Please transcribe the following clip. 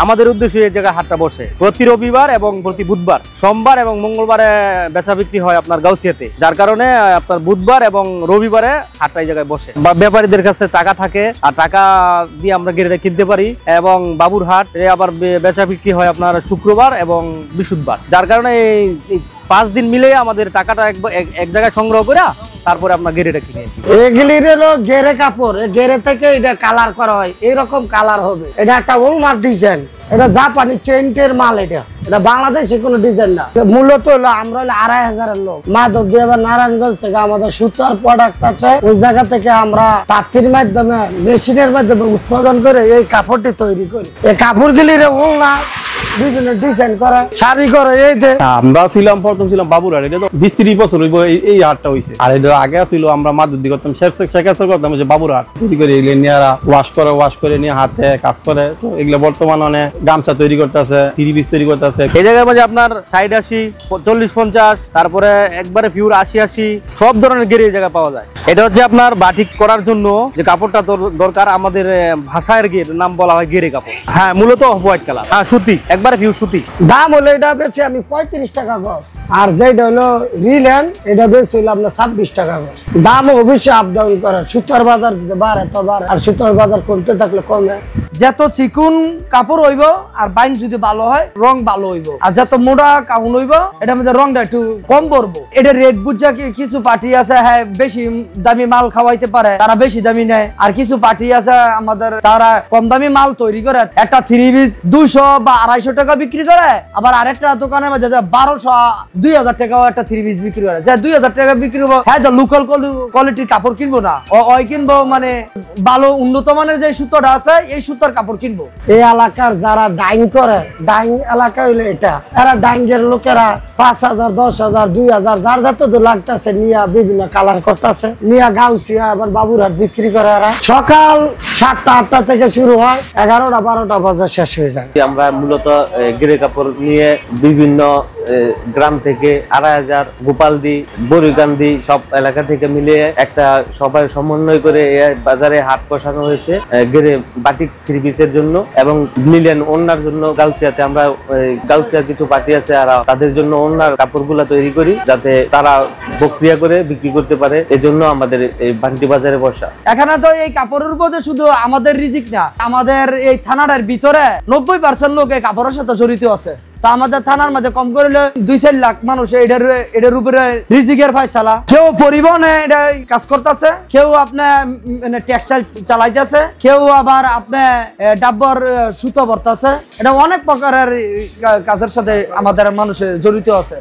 আমাদের উদ্দেশ্যে এই জায়গায় হাটটা বসে প্রতি রবিবার এবং প্রতি বুধবার, সোমবার এবং মঙ্গলবারে বেচা বিক্রি হয় আপনার গাউসিয়াতে, যার কারণে আপনার বুধবার এবং রবিবারে হাটটা এই জায়গায় বসে। ব্যাপারীদের কাছে টাকা থাকে আর টাকা দিয়ে আমরা গেড়ে কিনতে পারি, এবং বাবুরহাট আবার বেচা বিক্রি হয় আপনার শুক্রবার এবং বৃহস্পতিবার, যার কারণে এই 5 দিন মিলে আমাদের টাকাটা এক জায়গায় সংগ্রহ করে তারপরে আপনার গেরেটা কিনে। এগুলির হলো গেরে কাপড়, গেরে থেকে এটা কালার করা হয়, এইরকম কালার হবে। এটা একটা ওলমার্ক ডিজাইন, এটা জাপানি চেন্টের মাল। এটা বাংলাদেশে কোনো ডিজাইন না। মূলত হলো আমরা হলো 2500 এর লোক। মাধবদী এবং নারায়ণগঞ্জ থেকে আমাদের সুতার প্রোডাক্ট আছে, ওই জায়গা থেকে আমরা তাঁতির মাধ্যমে মেশিনের মাধ্যমে উৎপাদন করে এই কাপড়টি তৈরি করি। এই কাপড়গুলির ওলনা বিভিন্ন ডিজাইন করা, শাড়ি করে। এই যে আমরা ছিলাম প্রথম ছিলাম বাবুরহাট, এটা তো 20-30 বছর হইব এই হাটটা হইছে। আর এটা আগে ছিল আমরা মাধবদী করতাম, শেখার করতাম বাবুরহাট তৈরি করে এগুলো নিয়ে ওয়াশ করে নিয়ে হাতে কাজ করে। তো এগুলো বর্তমানে অনেক গামছা তৈরি করতেছে, 3 পিস তৈরি করতেছে। এই জায়গার মাঝে আপনার 60-80, 40-50, তারপরে একবারে পিওর 80-80 সব ধরনের গেরে এই জায়গায় পাওয়া যায়। এটা হচ্ছে আপনার বাটিক করার জন্য যে কাপড়টা দরকার, আমাদের ভাষার নাম বলা হয় গেরে কাপড়। হ্যাঁ, মূলত হোয়াইট কালার, হ্যাঁ সুতি, একবারে পিওর সুতি। দাম হলো এটা বেচে আমি 35 টাকা গজ, আর যেটা হলো রিলেন এটা বেচে হলো আপনার 26 টাকা গজ। দাম অবশ্যই আপ ডাউন করে, সুতার বাজার দিতে বাড়ে তো বাড়ে, আর সুতার বাজার কমতে থাকলে কমে। যত চিকুন কাপড় হইব আর বাইন যদি ভালো হয় রং ভালো হইব, আর যত মোটা কাউন হইব এটা মধ্যে রংটা একটু কম পড়বো। এটা রেট বুঝা কিছু পার্টি আছে হ্যাঁ বেশি দামি মাল খাওয়াইতে পারে, তারা বেশি দামি নেয়। আর কিছু পার্টি আছে আমাদের তারা কম দামি মাল তৈরি করে একটা 3 পিস 200 বা 250 টাকা বিক্রি করে, আবার আরেকটা দোকানের মধ্যে 1200-2000 টাকাও একটা 3 পিস বিক্রি করে। যে 2000 টাকা বিক্রি হবো, হ্যাঁ যে লোকাল কোয়ালিটির কাপড় কিনবো না, ওই কিনবো মানে ভালো উন্নত মানের যে সুতোটা আছে এই সুতার কাপড় কিনবো। এই এলাকার যারা ডাইং করে, ডাইং এলাকা হইলে এটা, এরা ডাইংয়ের লোকেরা 5000, 10000, 2000 যার যত লাগতেছে নিয়ে বিভিন্ন কালার করতেছে, নিয়ে গাউসিয়া আবার বাবুরহাট বিক্রি করে। এরা সকাল 7টা-8টা থেকে শুরু হয়, 11টা-12টা বাজে শেষ হয়ে যায়। আমরা মূলত গেরে কাপড় নিয়ে বিভিন্ন গ্রাম থেকে 2500, গোপালদি, বরিকান্দি সব এলাকা থেকে মিলিয়ে একটা সবাই সমন্বয় করে বাজারে হাট বসানো হয়েছে গেরে বাটিক 3 পিসের জন্য এবং লিলেন ওড়নার জন্য। গাউসিয়াতে আমরা গাউসিয়ার কিছু পার্টি আছে আর তাদের জন্য ওড়নার কাপড়গুলা তৈরি করি, যাতে তারা প্রক্রিয়া করে বিক্রি করতে পারে। এজন্য আমাদের এই বান্টি বাজারে বসা। এখানে তো এই কাপড়ের উপরে শুধু আমাদের রিজিক না, আমাদের এই থানাটার ভিতরে 90% লোক এই কাপড়ের সাথে জড়িত আছে। তা আমাদের থানার মাঝে কম করলে 2-4 লাখ মানুষ এটার উপরে রিজিকের ফায়সালা। কেউ পরিবহনে এটা কাজ করতেছে, কেউ আপনার টেক্সটাইল চালাইতেছে, কেউ আবার আপনার ডাব্বর সুতো ভরতেছে। এটা অনেক প্রকারের কাজের সাথে আমাদের মানুষের জড়িত আছে।